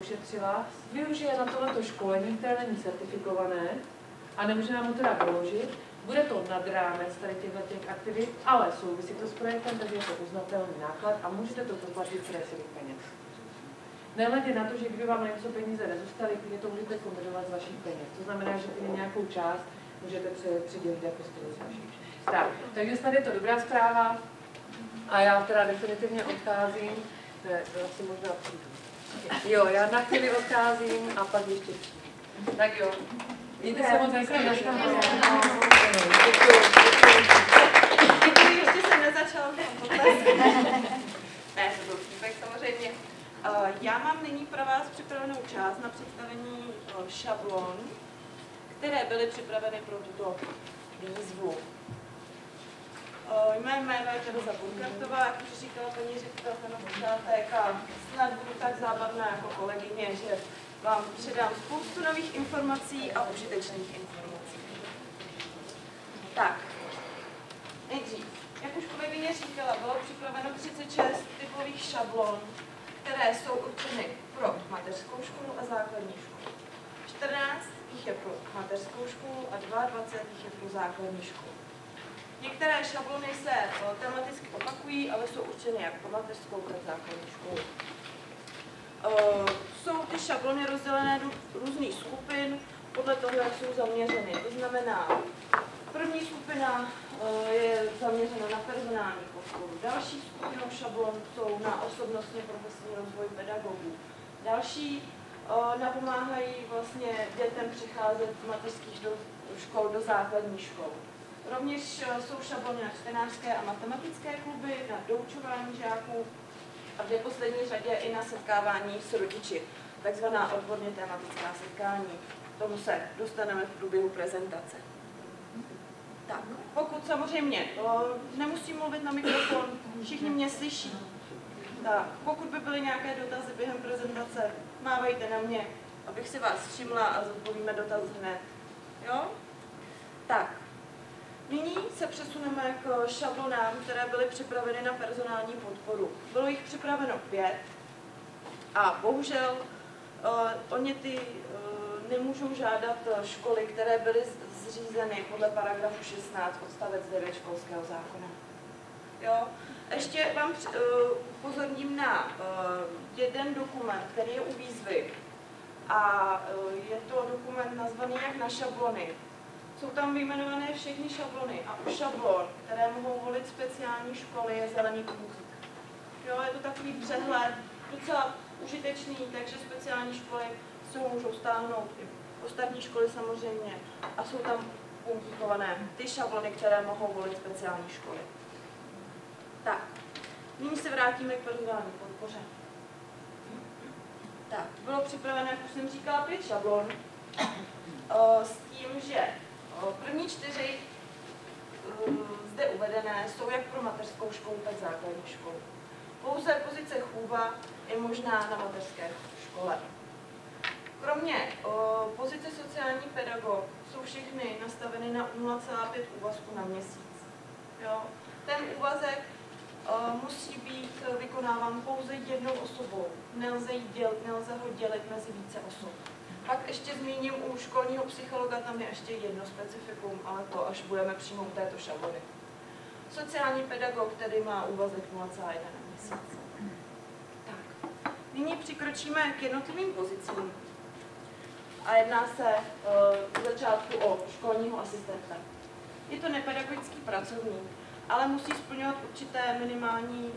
ušetřila, využije na tohleto školení, které není certifikované a nemůže nám ho teda doložit. Bude to nad rámec tady těch aktivit, ale souvisí to s projektem, takže je to uznatelný náklad a můžete to poplatit z rezervy peněz. Nehledě na to, že kdyby vám na něco peníze nezůstaly, klidně to můžete kombinovat z vašich peněz. To znamená, že klidně nějakou část můžete přidělit jako stilizaci. Tak, takže snad je to dobrá zpráva a já teda definitivně odcházím. Ne, to asi možná přijdu. Jo, já na chvíli odcházím a pak ještě přijdu. Tak jo. Mějte se moc hezky. Děkuji, ještě jsem nezačala. Ne, to byl vtipek samozřejmě. Já mám nyní pro vás připravenou část na představení šablon, které byly připraveny pro tuto výzvu. Mé jméno je Tereza Burkraftová, jak už říkala paní ředitelka na počátek, a snad budu tak zábavná jako kolegyně, že vám předám spoustu nových informací a užitečných informací. Tak, nejdřív, jak už kolegyně říkala, bylo připraveno 36 typových šablon, které jsou určeny pro mateřskou školu a základní školu. 14 jich je pro mateřskou školu a 22 jich je pro základní školu. Některé šablony se tematicky opakují, ale jsou určeny jak pro mateřskou, tak základní školu. Jsou ty šablony rozdělené do různých skupin podle toho, jak jsou zaměřeny. To znamená, první skupina je zaměřena na personální podporu. Další skupinou šablon jsou na osobnostně profesní rozvoj pedagogů. Další napomáhají vlastně dětem přecházet z mateřských škol do základních škol. Rovněž jsou šablony na čtenářské a matematické kluby, na doučování žáků a v neposlední řadě i na setkávání s rodiči, takzvaná odborně tematická setkání. K tomu se dostaneme v průběhu prezentace. Tak, pokud samozřejmě nemusím mluvit na mikrofon, všichni mě slyší. Tak, pokud by byly nějaké dotazy během prezentace, mávejte na mě, abych si vás všimla a zodpovíme dotaz hned. Jo? Tak. Nyní se přesuneme k šablonám, které byly připraveny na personální podporu. Bylo jich připraveno 5 a bohužel oni ty nemůžou žádat školy, které byly zřízeny podle paragrafu 16 odstavec 9 školského zákona. Jo? Ještě vám upozorním na jeden dokument, který je u výzvy a je to dokument nazvaný jak na šablony. Jsou tam vyjmenované všechny šablony a u šablon, které mohou volit speciální školy, je zelený kruhík. Jo, je to takový přehled, docela užitečný, takže speciální školy si můžou stáhnout i ostatní školy samozřejmě a jsou tam puntíkované ty šablony, které mohou volit speciální školy. Tak, nyní se vrátíme k personální podpoře. Tak, bylo připraveno, jak už jsem říkala, 5 šablon s tím, že první 4 zde uvedené jsou jak pro mateřskou školu, tak základní školu. Pouze pozice chůva je možná na mateřské škole. Kromě pozice sociální pedagog jsou všechny nastaveny na 0,5 úvazku na měsíc. Jo? Ten úvazek musí být vykonáván pouze jednou osobou. Nelze ho dělit mezi více osob. Pak ještě zmíním u školního psychologa, tam je ještě jedno specifikum, ale to až budeme přímo u této šablony. Sociální pedagog tedy má úvazek 0,1 na měsíc. Tak. Nyní přikročíme k jednotlivým pozicím. A jedná se v začátku o školního asistenta. Je to nepedagogický pracovník, ale musí splňovat určité minimální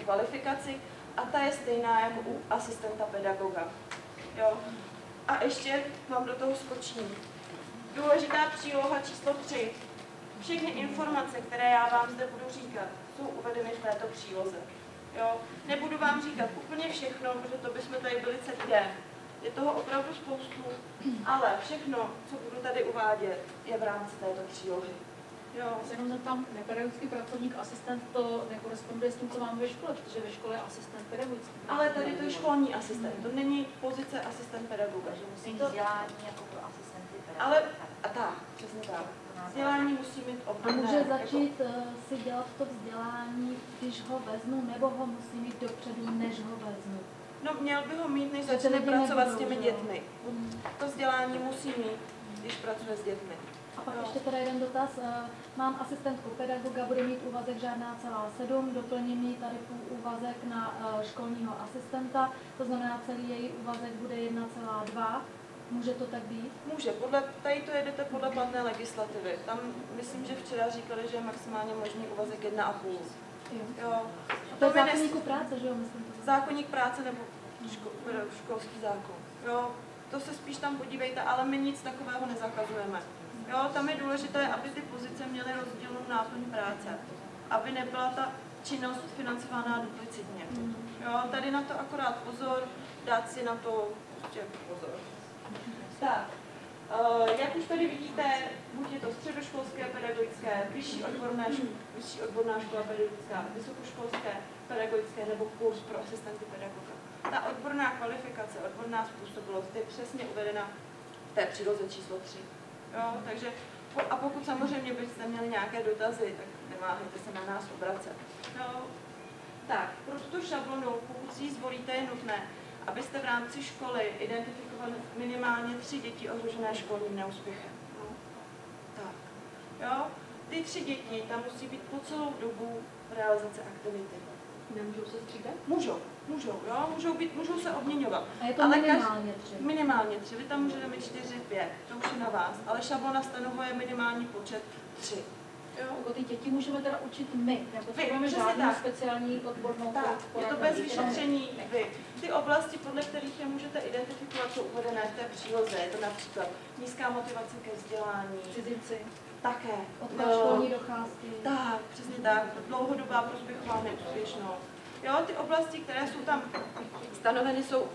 kvalifikaci a ta je stejná jako u asistenta pedagoga. Jo? A ještě vám do toho skočím. Důležitá příloha číslo 3. Všechny informace, které já vám zde budu říkat, jsou uvedeny v této příloze. Jo? Nebudu vám říkat úplně všechno, protože to bychom tady byli celý den. Je toho opravdu spoustu, ale všechno, co budu tady uvádět, je v rámci této přílohy. Jo, jenom tam nepedagogický pracovník, asistent, to nekoresponduje s tím, co máme ve škole, protože ve škole je asistent pedagogický. Ale tady to je školní asistent, to není pozice asistent pedagoga. Takže musí mít vzdělání jako pro asistenty pedagoga. Ale, a tak, přesně tak. Vzdělání musí mít A obdobné. může začít si dělat to vzdělání, když ho vezmu, nebo ho musí mít dopředu, než ho vezmu? měl by ho mít, než Že ty začne lidi pracovat s nebudou, těmi že jo? dětmi. To vzdělání musí mít, když pracuje s dětmi. A pak Jo. ještě teda jeden dotaz. Mám asistentku pedagoga, bude mít úvazek žádná celá 7, doplním jí tady půl úvazek na školního asistenta, to znamená celý její úvazek bude 1,2. Může to tak být? Může, tady to jedete podle platné legislativy. Tam myslím, že včera říkali, že je maximálně možný úvazek 1,5. Jo. A to je zákoníku práce, že jo? Myslím to. Zákoník práce nebo školský zákon. Jo. To se spíš tam podívejte, ale my nic takového nezakazujeme. Jo, tam je důležité, aby ty pozice měly rozdílnou náplň práce. Aby nebyla ta činnost financována duplicitně. Jo, tady na to akorát pozor, dát si na to prostě pozor. Tak, jak už tady vidíte, buď je to středoškolské pedagogické, vyšší odborná škola pedagogická, vysokoškolské pedagogické nebo kurz pro asistenty pedagoga. Ta odborná kvalifikace, odborná způsobilost je přesně uvedena v té příloze číslo 3. Jo, takže, a pokud samozřejmě byste měli nějaké dotazy, tak neváhejte se na nás obracet. Jo. Tak, pro tuto šablonu, pokud si ji zvolíte, je nutné, abyste v rámci školy identifikovali minimálně 3 děti ohrožené školním neúspěchem. No. Tak. Jo. Ty 3 děti tam musí být po celou dobu realizace aktivity. Nemůžou se střídat? Můžou, jo, můžou se obměňovat. A je to Ale minimálně 3. Minimálně 3, vy tam můžete mít 4, 5, to už je na vás, ale šablona stanovuje minimální počet 3. Jo. Jako ty děti můžeme teda učit my, nepotřebujeme přesně žádnou tak. speciální odbornou Tak, je to poradnu. bez vyšetření vy. Ty oblasti, podle kterých je můžete identifikovat, jsou uvedené v té příloze. Je to například nízká motivace ke vzdělání, Cizinci. také. Odklad školní docházky. Tak, přesně tak. Dlouhodobá prospěchová neúspěšnost. Jo, ty oblasti, které jsou tam stanoveny, jsou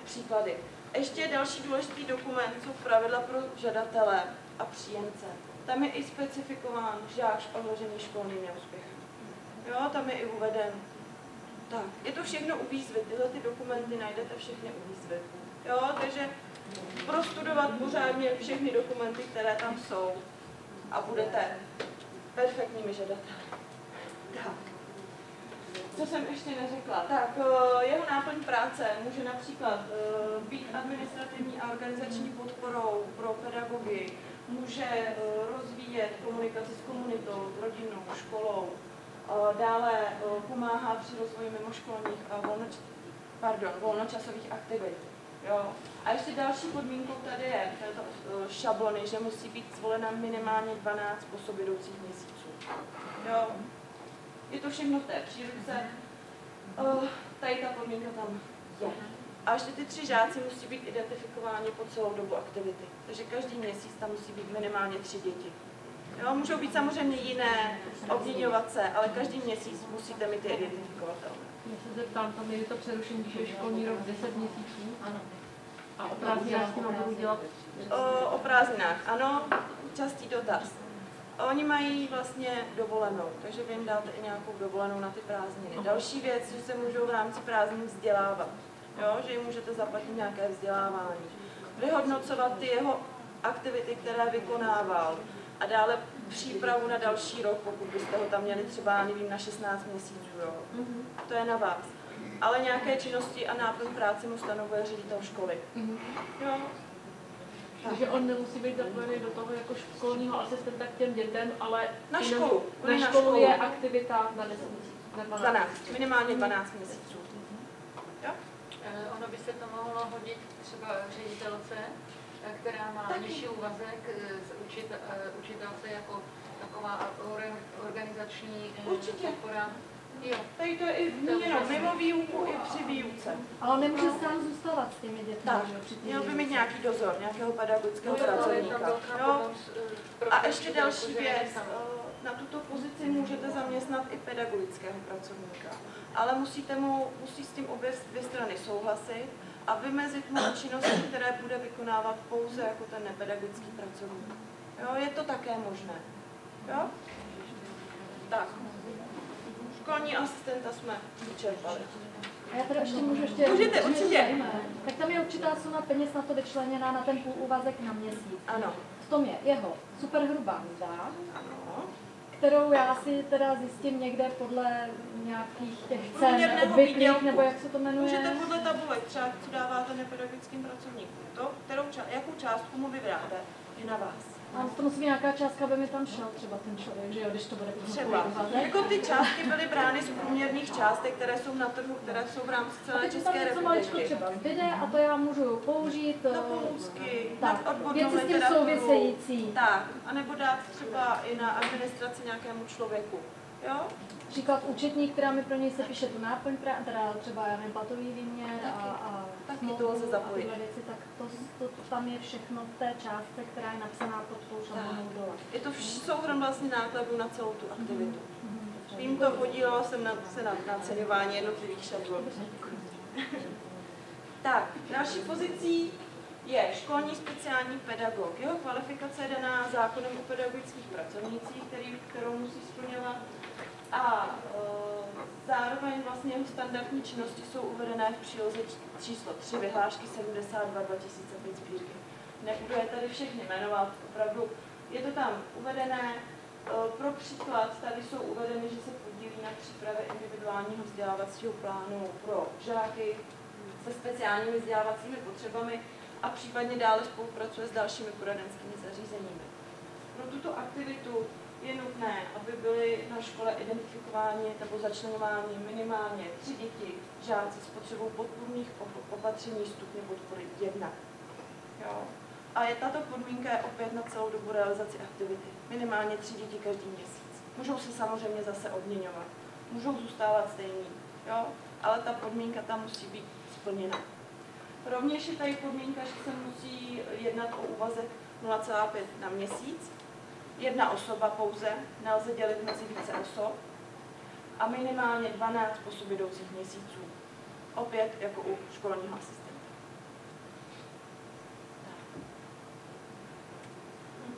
příklady. Ještě další důležitý dokument jsou pravidla pro žadatele a příjemce. Tam je i specifikován žák ohrožený školním neúspěchem. Jo, tam je i uveden. Tak, je to všechno u výzvy. Tyhle ty dokumenty najdete všechny u výzvy. Jo, takže prostudovat pořádně všechny dokumenty, které tam jsou a budete perfektními žadateli. Tak. Co jsem ještě neřekla? Tak, jeho náplň práce může například být administrativní a organizační podporou pro pedagogy, může rozvíjet komunikaci s komunitou, rodinou, školou, dále pomáhá při rozvoji mimoškolních a volnočasových aktivit. Jo. A ještě další podmínkou tady je této šablony, že musí být zvolena minimálně 12 po sobě jdoucích měsíců. Jo. Je to všechno v té příručce. Tady ta podmínka tam je. A ještě ty 3 žáci musí být identifikováni po celou dobu aktivity. Takže každý měsíc tam musí být minimálně 3 děti. Jo, můžou být samozřejmě jiné, obměňovat se, ale každý měsíc musíte mít je identifikovatelné. Já se zeptám, tam je to přerušení, když je školní rok 10 měsíců. Ano. A o prázdninách s tím budu dělat. O prázdninách, ano, častý dotaz. Oni mají vlastně dovolenou, takže vy jim dáte i nějakou dovolenou na ty prázdniny. Další věc, že se můžou v rámci prázdnin vzdělávat, jo? Že jim můžete zaplatit nějaké vzdělávání. Vyhodnocovat ty jeho aktivity, které vykonával a dále přípravu na další rok, pokud byste ho tam měli třeba, nevím, na 16 měsíců. Jo? To je na vás. Ale nějaké činnosti a náplň práce mu stanovuje ředitel školy. Jo? Takže on nemusí být zapojený do toho jako školního asistenta k těm dětem, ale Na školu. Na školu je aktivita na 10 měsíců. 12, minimálně 12 měsíců. Jo? Ono by se to mohlo hodit třeba ředitelce, která má nižší úvazek učitelce jako taková organizační podpora. Jo. Tady to je i jenom mimo výuku, i při výuce. Ale on nemůže sám zůstávat s těmi dětmi. Tak, že jo, při té měl by výuce. mít nějaký dozor, nějakého pedagogického pracovníka. Jo? A ještě další věc, na tuto pozici můžete zaměstnat i pedagogického pracovníka, ale musí s tím obě 2 strany souhlasit a vymezit mu činnosti, které bude vykonávat pouze jako ten nepedagogický pracovník. Jo? Je to také možné. Jo? Tak. Školní asistenta jsme vyčerpali. A já teda ještě můžu ještě... Můžete, určitě. Tak tam je určitá suma peněz na to vyčleněná na ten půl úvazek na měsíc. Ano. V tom je jeho superhrubá mzda, Ano. kterou já si teda zjistím někde podle nějakých těch cen Průměrného obvyklých, výdělku. nebo jak se to jmenuje. Můžete podle lepšák, co dáváte nepedagogickým pracovníkům. To, jakou částku mu vybráte, je na vás. A to musí být nějaká částka, aby mi tam šel třeba ten člověk, že jo, když to bude Třeba. Jako ty částky byly brány z průměrných částek, které jsou na trhu, které jsou v rámci celé České republiky. Třeba vyjde a to já můžu použít na pomůcky, tak, na odbornou věci s tím literaturu. související. Tak, anebo dát třeba i na administraci nějakému člověku. Jo? Příklad účetní, která mi pro něj se píše tu náplň, teda třeba já nevím, platový výměr a taky to lze zapojit. A tyhle věci, tak to tam je všechno v té částce, která je napsaná pod tou šablónou dole. Je to souhrn vlastně nákladů na celou tu aktivitu. Tímto podílelo jsem se na naceňování jednotlivých šablon. Tak, další pozicí je školní speciální pedagog. Jeho kvalifikace je daná zákonem o pedagogických pracovnících, kterou musí splňovat. A zároveň vlastně jeho standardní činnosti jsou uvedené v příloze číslo 3 vyhlášky 72/2005 sbírky. Nebudu je tady všechny jmenovat, opravdu je to tam uvedené. Pro příklad tady jsou uvedeny, že se podílí na přípravě individuálního vzdělávacího plánu pro žáky se speciálními vzdělávacími potřebami a případně dále spolupracuje s dalšími poradenskými zařízeními. Pro tuto aktivitu je nutné, aby byly na škole identifikováni nebo začlenováni minimálně 3 děti, žáci s potřebou podpůrných opatření stupně podpory 1. Jo. A tato podmínka je opět na celou dobu realizaci aktivity. Minimálně 3 děti každý měsíc. Můžou se samozřejmě zase odměňovat. Můžou zůstávat stejný, jo? Ale ta podmínka tam musí být splněna. Rovněž je tady podmínka, že se musí jednat o úvazek 0,5 na měsíc. 1 osoba pouze, nelze dělit mezi více osob. A minimálně 12 po sobě jdoucích měsíců. Opět jako u školního asistenta.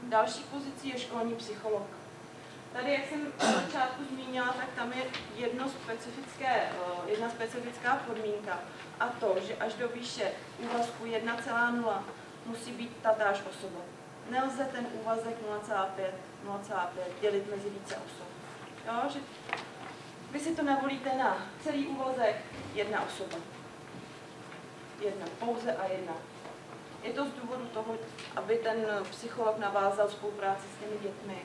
Další pozicí je školní psycholog. Tady, jak jsem na začátku zmínila, tak tam je jedna specifická podmínka. A to, že až do výše úvazku 1,0 musí být tatáž osoba. Nelze ten úvazek 0,5 dělit mezi více osob. Jo, že vy si to navolíte na celý úvazek 1 osoba. 1, pouze a 1. Je to z důvodu toho, aby ten psycholog navázal spolupráci s těmi dětmi.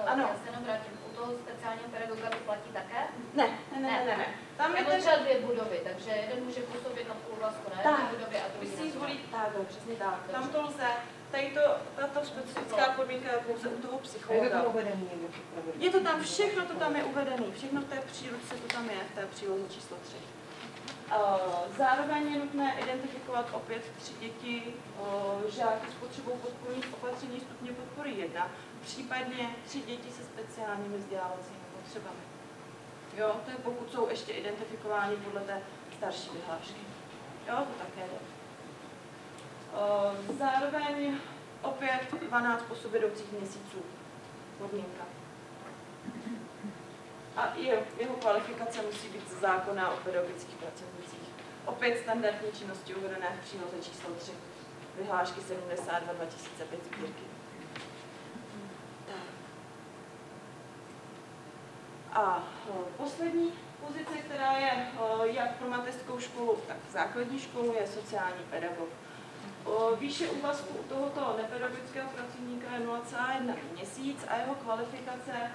Ano. Já se jenom vrátím. U toho speciálního pedagoga to platí také? Ne. Tam je třeba 2 budovy, takže jeden může působit na úvazku na jedné budově a druhý. Vy si zvolíte přesně tak. Tam to lze. Tato specifická podmínka je pouze u toho psychologa. Je to tam, všechno to tam je uvedené. Všechno v té příručce to tam je, v té příloze číslo 3. Zároveň je nutné identifikovat opět 3 děti, žáky s potřebou podpůrných opatření stupně podpory 1, případně 3 děti se speciálními vzdělávacími potřebami. Jo, to je pokud jsou ještě identifikováni podle té starší vyhlášky. Jo, to také jde. Zároveň opět 12 po sobě jdoucích měsíců podmínka. A jeho kvalifikace musí být ze zákona o pedagogických pracovnicích. Opět standardní činnosti uvedené v příloze číslo 3 vyhlášky 72/2005 sbírky. A poslední pozice, která je jak pro mateřskou školu, tak základní školu, je sociální pedagog. Výše úvazku u tohoto nepedagogického pracovníka je 0,1 měsíc a jeho kvalifikace